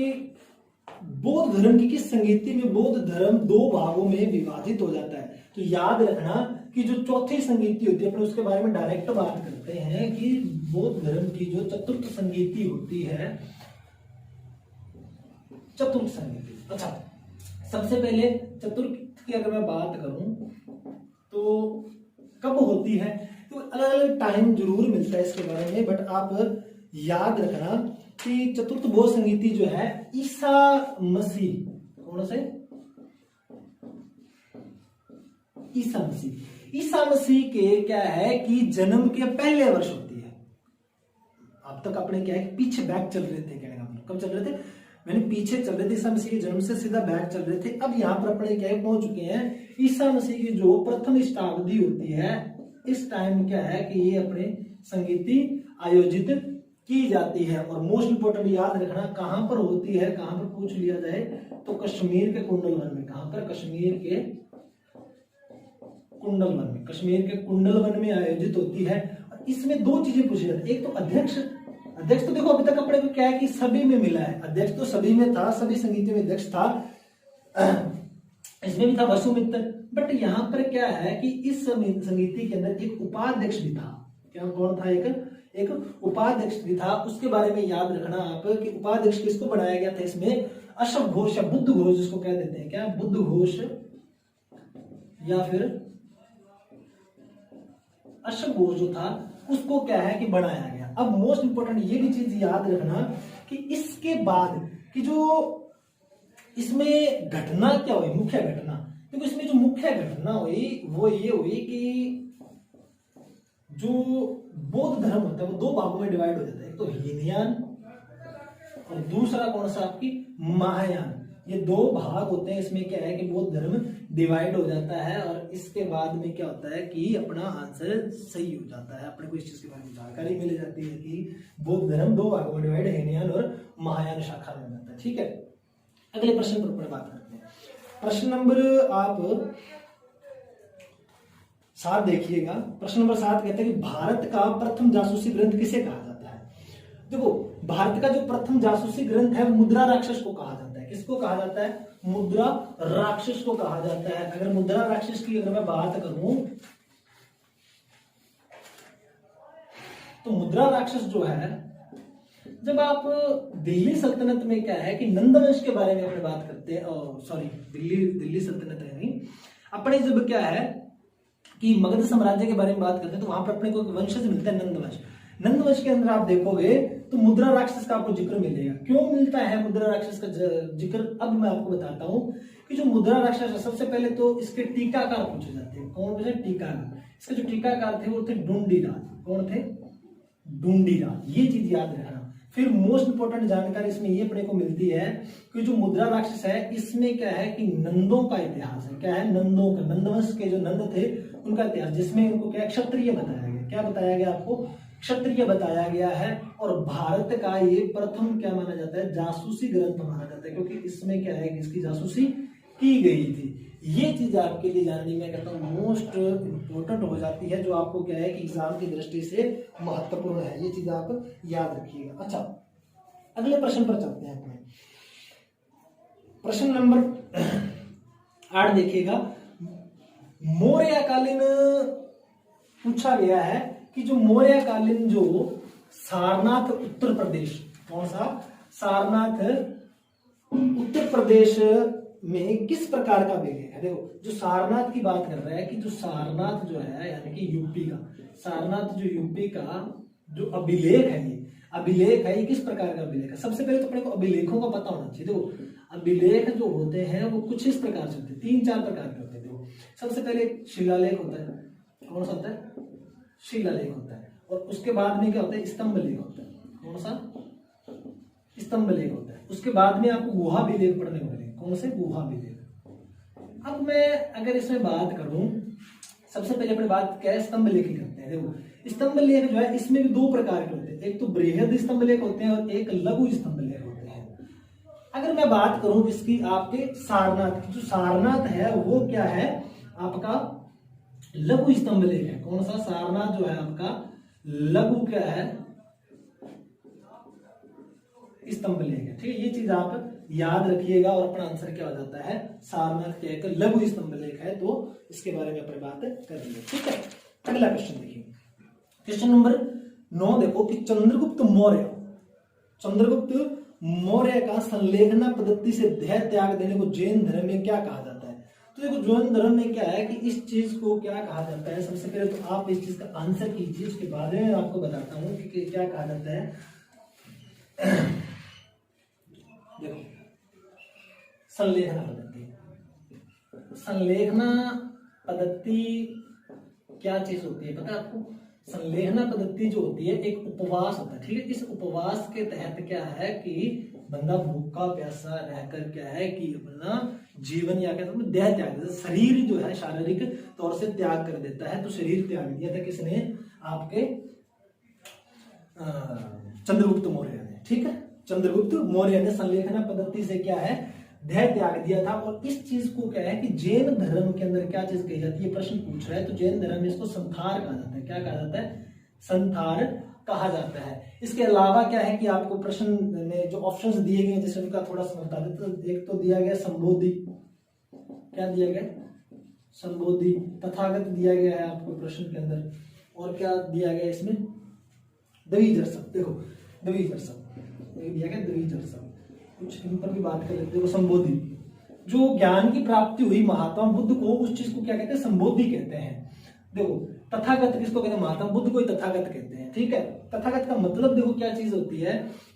S1: बौद्ध धर्म की किस संगीति में बौद्ध धर्म 2 भागों में विभाजित हो जाता है? तो याद रखना कि जो चौथी संगीति होती है, अपने उसके बारे में डायरेक्ट बात करते हैं कि बौद्ध धर्म की जो चतुर्थ संगीति होती है, चतुर्थ संगीति। अच्छा, सबसे पहले चतुर्थ की अगर मैं बात करूं तो कब होती है? तो अलग अलग टाइम जरूर मिलता है इसके बारे में, बट आप याद रखना कि चतुर्थ बौद्ध संगीति जो है ईसा मसीह, कौन से? ईसा मसीह के क्या है कि जन्म के पहले वर्ष होती है। अब तक अपने क्या है पीछे बैक चल रहे थे, कहने का मतलब कब चल रहे थे? मैंने पीछे चल रहे थे, ईसा मसीह के जन्म से सीधा बैक चल रहे थे। अब यहाँ पर अपने क्या है पहुंच चुके हैं ईसा मसीह की जो प्रथम शताब्दी होती है, इस टाइम क्या है कि ये अपने संगीति आयोजित की जाती है। और मोस्ट इंपोर्टेंट याद रखना कहां पर होती है, कहां पर पूछ लिया जाए तो कश्मीर के कुंडल वन में। कहां पर? कश्मीर के कुंडल वन में। कश्मीर के कुंडल वन में आयोजित होती है। इसमें दो चीजें पूछी जाती है। एक तो अध्यक्ष, अध्यक्ष तो देखो अभी तक अपने को क्या है कि सभी में मिला है, अध्यक्ष तो सभी में था, सभी संगीतियों में अध्यक्ष था, इसमें भी था वसुमित्र। बट यहाँ पर क्या है कि इस समिति के अंदर एक उपाध्यक्ष भी था। क्या कौन था? एक उपाध्यक्ष भी था। उसके बारे में याद रखना आप कि उपाध्यक्ष किसको बनाया गया था इसमें? अश्व घोष या बुद्ध घोष जिसको कह देते हैं, क्या बुद्ध घोष या फिर अश्व घोष जो था उसको क्या है कि बनाया गया। अब मोस्ट इंपोर्टेंट ये भी चीज याद रखना कि इसके बाद कि जो इसमें घटना क्या हुई, मुख्य घटना, देखो इसमें जो मुख्य घटना हुई वो ये हुई कि जो बौद्ध धर्म होता है वो दो भागों में डिवाइड हो जाता है। एक तो हीनयान और दूसरा कौन सा? आपकी महायान। ये दो भाग होते हैं। इसमें क्या है कि बौद्ध धर्म डिवाइड हो जाता है और इसके बाद में क्या होता है कि अपना आंसर सही हो जाता है। अपने को इस चीज के बारे में जानकारी मिल जाती है कि बौद्ध धर्म दो भागों में डिवाइड, हीनयान और महायान शाखा में जाता है। ठीक है, अगले प्रश्न पर अपने बात करते हैं। प्रश्न नंबर आप 7 देखिएगा। प्रश्न नंबर 7 कहते हैं कि भारत का प्रथम जासूसी ग्रंथ किसे कहा जाता है? देखो भारत का जो प्रथम जासूसी ग्रंथ है मुद्रा राक्षस को कहा जाता है। किसको कहा जाता है? मुद्रा राक्षस को कहा जाता है। अगर मुद्रा राक्षस की अगर मैं बात करूं तो मुद्रा राक्षस जो है, जब आप दिल्ली सल्तनत में क्या है कि नंदवंश के बारे में अपने बात करते हैं, सॉरी दिल्ली सल्तनत है नहीं, अपने जब क्या है कि मगध साम्राज्य के बारे में बात करते हैं तो वहां पर अपने को वंशज मिलता है नंदवंश। नंदवंश के अंदर आप देखोगे तो मुद्रा राक्षस का आपको जिक्र मिलेगा। क्यों मिलता है मुद्रा राक्षस का जिक्र? अब मैं आपको बताता हूं कि जो मुद्रा राक्षस है सबसे पहले तो इसके टीकाकार पूछे जाते हैं। कौन पूछे? टीकाकार। इसके जो टीकाकार थे वो थे डूंडीराज। कौन थे? डूंडीराज। ये चीज याद रखना। फिर मोस्ट इंपोर्टेंट जानकारी इसमें ये अपने को मिलती है कि जो मुद्रा राक्षस है इसमें क्या है कि नंदों का इतिहास है। क्या है? नंदों का, नंदवंश के जो नंद थे उनका इतिहास, जिसमें उनको क्या क्षत्रिय बताया गया। क्या बताया गया आपको? क्षत्रिय बताया गया है। और भारत का ये प्रथम क्या माना जाता है? जासूसी ग्रंथ माना जाता है, क्योंकि इसमें क्या है कि इसकी जासूसी की गई थी। ये चीज आपके लिए जाननी मैं कहता हूँ मोस्ट इंपोर्टेंट हो जाती है, जो आपको क्या है कि एग्जाम की दृष्टि से महत्वपूर्ण है। ये चीज आप याद रखिएगा। अच्छा, अगले प्रश्न पर चलते हैं अपने। प्रश्न नंबर 8 देखिएगा। मौर्यकालीन पूछा गया है कि जो मौर्यकालीन जो सारनाथ उत्तर प्रदेश, कौन सा? सारनाथ उत्तर प्रदेश में किस प्रकार का अभिलेख है? देखो जो सारनाथ की बात कर रहा है कि जो सारनाथ जो है यानी कि यूपी का सारनाथ, जो यूपी का जो अभिलेख है, ये अभिलेख है, ये किस प्रकार का अभिलेख है? सबसे पहले तो अपने को अभिलेखों का पता होना चाहिए। देखो अभिलेख जो होते हैं वो कुछ इस प्रकार से होते हैं, 3-4 प्रकार के होते हैं। देखो सबसे पहले शिलालेख होता है। कौन सा होता है? शिलालेख होता है। और उसके बाद में क्या होता है? स्तंभ लेख होता है। कौन सा? स्तंभ लेख होता है। उसके बाद में आपको गुहा अभिलेख पढ़ने को मिलेगा। कौन से? गुहा अभिलेख। अब मैं अगर इसमें बात करूं, सबसे पहले अपनी बात क्या है? स्तंभ लेख ही करते हैं। देखो स्तंभ लेख जो है इसमें भी 2 प्रकार के होते हैं। एक तो बृहद स्तंभ लेख होते हैं और एक लघु स्तंभ लेख होते हैं। अगर मैं बात करूं इसकी आपके सारनाथ की, जो सारनाथ है वो क्या है? आपका लघु स्तंभ लेख है। कौन सा? सारनाथ जो है आपका लघु क्या है? स्तंभ लेख है। ठीक है, ये चीज आप याद रखिएगा और अपना आंसर क्या हो जाता है? सारनाथ के एक लघु स्तंभ लेख है। तो इसके बारे में अपनी बात करेंगे। ठीक है, अगला क्वेश्चन देखिए। क्वेश्चन नंबर 9 देखो कि चंद्रगुप्त मौर्य का संलेखना पद्धति से देह त्याग देने को जैन धर्म में क्या कहा जाता है? तो देखो जैन धर्म में क्या है कि इस चीज को क्या कहा जाता है? सबसे पहले तो आप इस चीज का आंसर कीजिए, उसके बाद में आपको बताता हूं कि क्या कहा जाता है। देखो संलेखना पद्धति क्या चीज होती है पता है आपको? संलेखना पद्धति जो होती है एक उपवास होता है। ठीक है, इस उपवास के तहत क्या है कि बंदा भूखा प्यासा रहकर क्या है कि अपना जीवन या कहते हैं देह त्याग, शरीर जो है शारीरिक तौर से त्याग कर देता है। तो शरीर त्याग दिया था किसने? आपके चंद्रगुप्त मौर्य ने। ठीक है, चंद्रगुप्त मौर्य ने संलेखना पद्धति से क्या है? देह त्याग दिया था। और इस चीज को क्या है कि जैन धर्म के अंदर क्या चीज कही जाती है? प्रश्न पूछ रहा है तो जैन धर्म में इसको संथार कहा जाता है। क्या कहा जाता है? संथार कहा जाता है। इसके अलावा क्या है कि आपको प्रश्न में जो ऑप्शंस दिए गए हैं जैसे उनका थोड़ा सा बता देते। तो एक तो दिया गया संबोधि, क्या दिया गया, संबोधि। तथागत दिया गया है आपको प्रश्न के अंदर, और क्या दिया गया इसमें, द्विजर्षक। देखो द्विजर्षक दिया गया, द्विजर्षक। कुछ इन पर भी बात कर लेते हैं। देखो संबोधि, जो ज्ञान की प्राप्ति हुई महात्मा बुद्ध को, उस चीज को क्या कहते हैं, संबोधि कहते हैं। देखो तथागत किसको कहते हैं, महात्मा बुद्ध को ही तथागत कहते हैं। ठीक है, तथागत का मतलब देखो क्या चीज होती है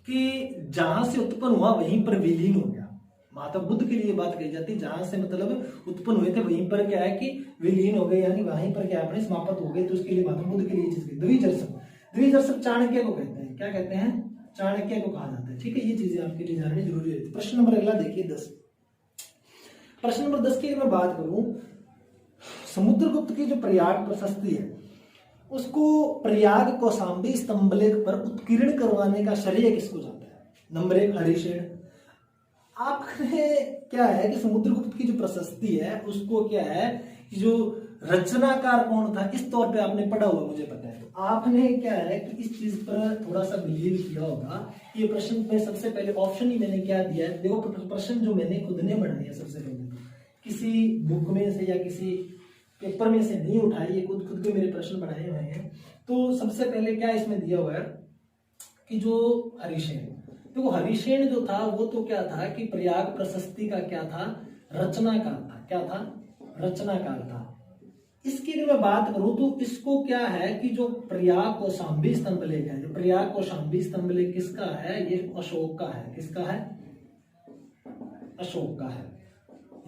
S1: कि जहां से उत्पन्न हुआ वहीं पर विलीन हो गया। महात्मा बुद्ध के लिए बात कही जाती है, जहां से मतलब उत्पन्न हुए थे वहीं पर क्या है कि विलीन हो गए, यानी वहीं पर क्या अपने समाप्त हो गए। तो उसके लिए महात्मा बुद्ध के लिए चीज द्विजर्षक। द्विजर्षक चाणक्य को कहते हैं, क्या कहते हैं, चाणक्य को कहा जाता है। ठीक है, ये चीजें आपके लिए जाननी जरूरी है। प्रश्न नंबर अगला देखिए 10। प्रश्न नंबर 10 की अगर मैं बात करूं, समुद्रगुप्त की जो प्रयाग प्रशस्ति है उसको प्रयाग कौशाम्बी स्तंभलेख पर उत्कीर्ण करवाने का श्रेय किसको जाता है। नंबर 1 हरिशेन। आपने क्या है कि समुद्रगुप्त की जो प्रशस्ति है उसको क्या है कि जो रचनाकार कौन था इस तौर पे आपने पढ़ा हुआ मुझे पता है। तो आपने क्या है कि इस चीज पर थोड़ा सा बिलीव किया होगा। ये प्रश्न में सबसे पहले ऑप्शन ही मैंने क्या दिया है, देखो प्रश्न जो मैंने खुद ने बनाए है सबसे पहले, किसी बुक में से या किसी पेपर में से नहीं उठाए, ये खुद के मेरे प्रश्न बनाए हुए हैं। तो सबसे पहले क्या इसमें दिया हुआ है कि जो हरिशेन, देखो हरिशेन जो था वो तो क्या था कि प्रयाग प्रशस्ति का क्या था, रचनाकार था। क्या था, रचनाकार था। इसकी अगर मैं बात करूं तो इसको क्या है कि जो प्रयाग कौशाम्बी स्तंभलेख है, जो प्रयाग कौशाम्बी स्तंभलेख किसका है, ये अशोक का है। किसका है, अशोक का है।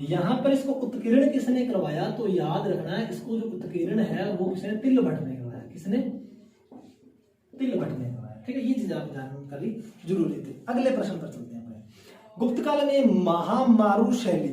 S1: यहां पर इसको उत्कीर्ण किसने करवाया, तो याद रखना है इसको जो उत्कीर्ण है वो किसने, तिलभट्ट ने करवाया। किसने, तिलभट्ट ने करवाया। ठीक है, ये चीज आप जानकारी जरूरी थी। अगले प्रश्न पर चलते हैं। गुप्त काल में महामारु शैली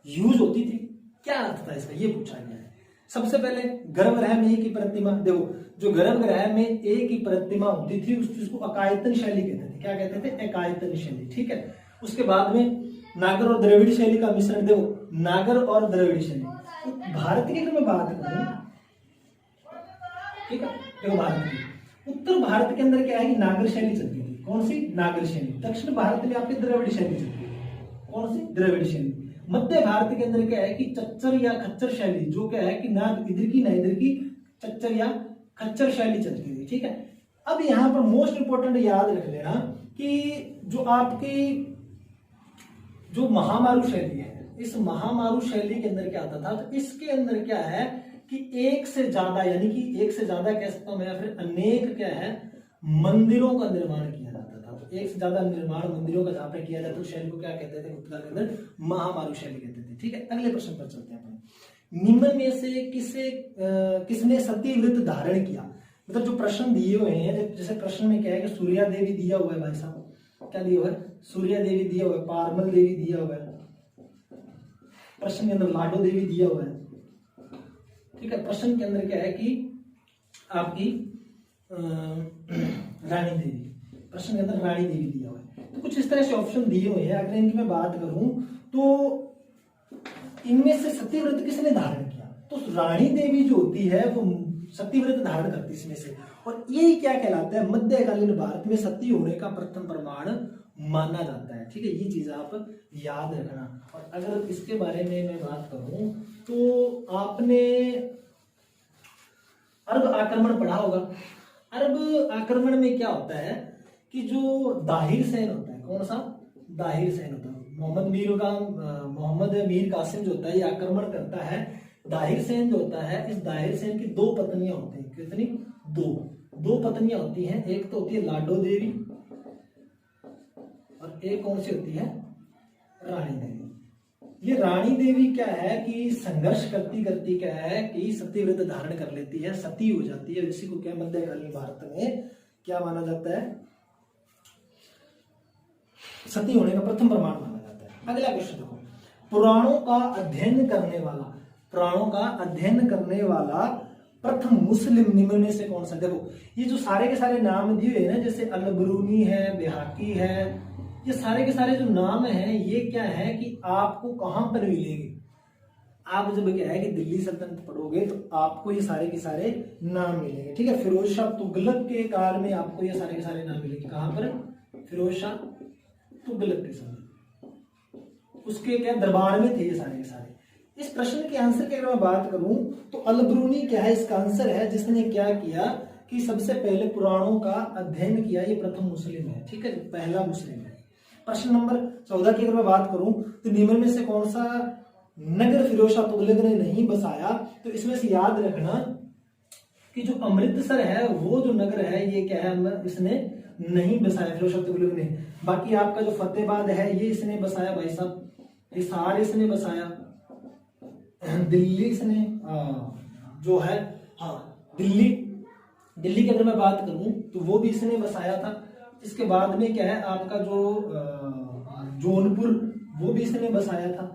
S1: यूज होती थी, क्या अर्थ था इसका, ये पूछा गया है। सबसे पहले गर्भगृह में एक ही प्रतिमा, देखो जो गर्भगृह में एक ही प्रतिमा होती थी उस चीज को अकायतन शैली कहते थे। क्या कहते थे, अकायतन शैली। ठीक है, उसके बाद में नागर और द्रविड़ शैली का मिश्रण, देखो नागर और द्रविड़ शैली। भारत की अगर मैं बात करूं, ठीक है, देखो भारत की उत्तर भारत के अंदर क्या है कि नागर शैली चलती थी। कौन सी, नागर शैली। दक्षिण भारत में आपकी द्रविड़ शैली चलती है। कौन सी, द्रविड़ शैली। मध्य भारत के अंदर क्या है कि चच्चर या खच्चर शैली, जो क्या है कि ना इधर की ना इधर की, चच्चर या खच्चर शैली चलती थी। ठीक है, अब यहां पर मोस्ट इंपोर्टेंट याद रख लेना कि जो आपकी जो महामारु शैली है, इस महामारु शैली के अंदर क्या आता था, तो इसके अंदर क्या है कि एक से ज्यादा, यानी कि एक से ज्यादा कह सकता हूं मैं, या फिर अनेक क्या है मंदिरों का निर्माण किया जाता था। तो एक से ज्यादा निर्माण मंदिरों का जहां पर किया जाता है तो शैली को क्या कहते थे, गुप्त काल के अंदर महामारु शैली कहते थे। ठीक है, अगले प्रश्न पर चलते हैं। निम्न में से किसने सती व्रत धारण किया, मतलब जो प्रश्न दिए हुए हैं, जैसे प्रश्न में क्या है कि सूर्या देवी दिया हुआ है, भाई साहब क्या दिया हुआ है, सूर्या देवी दिया हुआ है, पारमल देवी दिया हुआ है, प्रश्न के अंदर लाडो देवी दिया हुआ है। ठीक है, प्रश्न के अंदर क्या है कि आपकी रानी देवी, प्रश्न के अंदर रानी देवी दिया हुआ है। तो कुछ इस तरह से ऑप्शन दिए हुए हैं। अगर इनकी मैं बात करूं तो इनमें से सती व्रत किसने धारण किया, तो रानी देवी जो होती है वो सती व्रत धारण करती है इसमें से। और ये क्या कहलाता है, मध्यकालीन भारत में सती होने का प्रथम प्रमाण माना जाता है। ठीक है, ये चीज आप याद रखना। और अगर इसके बारे में मैं बात करूं तो आपने अरब आक्रमण पढ़ा होगा। अरब आक्रमण में क्या होता है कि जो दाहिर सैन होता है, कौन सा, दाहिर सैन होता है, मोहम्मद मीर कासिम जो होता है ये आक्रमण करता है। दाहिर सैन जो होता है, इस दाहिर सैन की दो पत्नियां होती हैं। कितनी, दो पत्नियां होती हैं। एक तो होती है लाडो देवी और एक कौन सी होती है, रानी देवी। ये रानी देवी क्या है कि संघर्ष करती करती क्या है कि सती व्रत धारण कर लेती है, सती हो जाती है। इसी को क्या मध्यकालीन भारत में क्या माना जाता है, सती होने का प्रथम प्रमाण माना जाता है। अगला क्वेश्चन देखो, पुराणों का अध्ययन करने वाला प्रथम मुस्लिम निम्न में से कौन सा। देखो ये जो सारे के सारे नाम दिए हैं ना, जैसे अल-बरूनी है, बेहाकी है, ये सारे के सारे जो नाम हैं ये क्या है कि आपको कहां पर मिलेंगे, आप जब क्या है कि दिल्ली सल्तनत पढ़ोगे तो आपको ये सारे के सारे नाम मिलेंगे, ठीक है। फिरोज शाह तुगलक के काल में आपको ये सारे के सारे नाम मिलेंगे। कहां पर? फिरोज शाह तुगलक के समय, उसके क्या दरबार में थे ये सारे के सारे। इस प्रश्न के आंसर की अगर मैं बात करूं तो अलबरूनी क्या है इसका आंसर है, जिसने क्या किया कि सबसे पहले पुराणों का अध्ययन किया, ये प्रथम मुस्लिम है, ठीक है, पहला मुस्लिम है। प्रश्न नंबर 14 की अगर मैं बात करूं तो निम्न में से कौन सा नगर फिरोज शाह तुगलक ने नहीं बसाया? तो इसमें से याद रखना कि जो अमृतसर है वो जो नगर है ये क्या है, इसने नहीं बसाया फिरोज शाह तुगलक ने। बाकी आपका जो फतेहाबाद है ये इसने बसाया भाई साहब, हिसार इसने बसाया, दिल्ली इसने जो है दिल्ली की अगर मैं बात करूं तो वो भी इसने बसाया था। इसके बाद में क्या है आपका जो जौनपुर वो भी इसने बसाया था।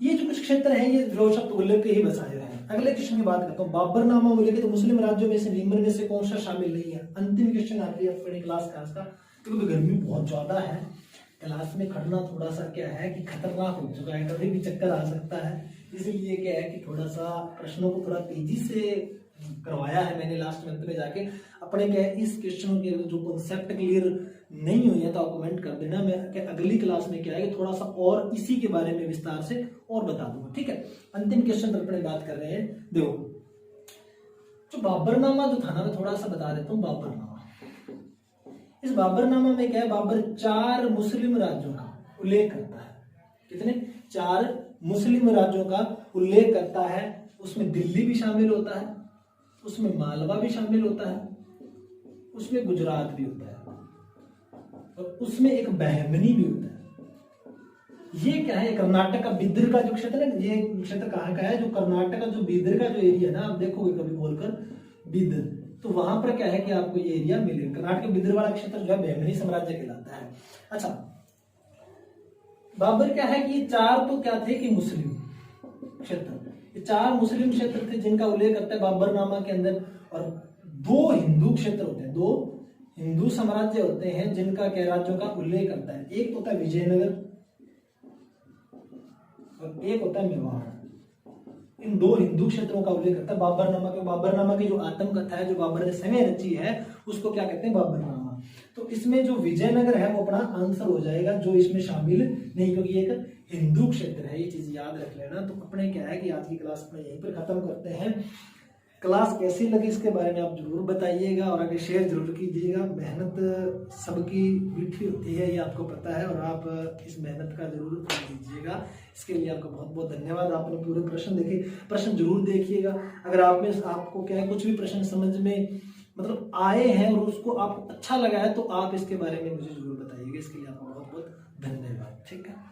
S1: ये जो कुछ क्षेत्र है ये फिरोज शाह तुगलक के ही बसाए हैं। अगले क्वेश्चन की बात करता हूँ, बाबरनामा बोलेंगे तो मुस्लिम राज्यों में से निम्न में से कौन सा शामिल नहीं है? अंतिम क्वेश्चन आती है अपनी क्लास का, क्योंकि गर्मी बहुत ज्यादा है, क्लास में खड़ना थोड़ा सा क्या है कि खतरनाक हो चुका है, कभी भी चक्कर आ सकता है, इसलिए क्या है कि थोड़ा सा प्रश्नों को थोड़ा तेजी से करवाया है मैंने लास्ट मंथ में जाके। अपने क्या है इस क्वेश्चनों के जो कॉन्सेप्ट क्लियर नहीं हुई है तो आप कमेंट कर देना, मैं अगली क्लास में क्या है कि थोड़ा सा और इसी के बारे में विस्तार से और बता दूंगा, ठीक है। अंतिम क्वेश्चन पर अपने बात कर रहे हैं। देखो जो बाबरनामा जो था ना, मैं थोड़ा सा बता देता हूँ। बाबरनामा, इस बाबरनामा में क्या है, बाबर 4 मुस्लिम राज्यों का उल्लेख करता है। कितने? 4 मुस्लिम राज्यों का उल्लेख करता है। उसमें दिल्ली भी शामिल होता है, उसमें मालवा भी शामिल होता है, उसमें गुजरात भी होता है और उसमें एक बहमनी भी होता है। ये क्या है, कर्नाटक का बिदर का जो क्षेत्र है, ये क्षेत्र कहाँ का है? जो कर्नाटक का जो बिदर का जो एरिया ना, आप देखोगे कभी बोलकर बिदर, तो वहां पर क्या है कि आपको ये एरिया मिलेगा। कर्नाटक बिदर वाला क्षेत्र जो है बहमनी साम्राज्य कहलाता है। अच्छा, बाबर क्या है कि 4 तो क्या थे कि मुस्लिम क्षेत्र, 4 मुस्लिम क्षेत्र थे जिनका उल्लेख करता है बाबरनामा के अंदर, और 2 हिंदू क्षेत्र होते हैं, 2 हिंदू साम्राज्य होते हैं जिनका क्या राज्यों का उल्लेख करता है। एक होता है विजयनगर और एक होता है मेवाड़। इन 2 हिंदू क्षेत्रों का उल्लेख करता है बाबरनामा के। बाबरनामा की जो आत्मकथा है जो बाबर ने स्वयं रची है उसको क्या कहते हैं? बाबरनामा। तो इसमें जो विजयनगर है वो अपना आंसर हो जाएगा, जो इसमें शामिल नहीं, क्योंकि एक हिंदू क्षेत्र है, ये चीज याद रख लेना। तो अपने क्या है कि आज की क्लास अपने यहीं पर खत्म करते हैं। क्लास कैसी लगी इसके बारे में आप जरूर बताइएगा और आगे शेयर जरूर कीजिएगा। मेहनत सबकी मीठी होती है, ये आपको पता है, और आप इस मेहनत का जरूर फल दीजिएगा। इसके लिए आपका बहुत बहुत धन्यवाद। आपने पूरे प्रश्न देखे, प्रश्न जरूर देखिएगा। अगर आपको क्या है कुछ भी प्रश्न समझ में मतलब आए हैं और उसको आपको अच्छा लगा है तो आप इसके बारे में मुझे जरूर बताइएगा। इसके लिए आपका बहुत बहुत धन्यवाद, ठीक है।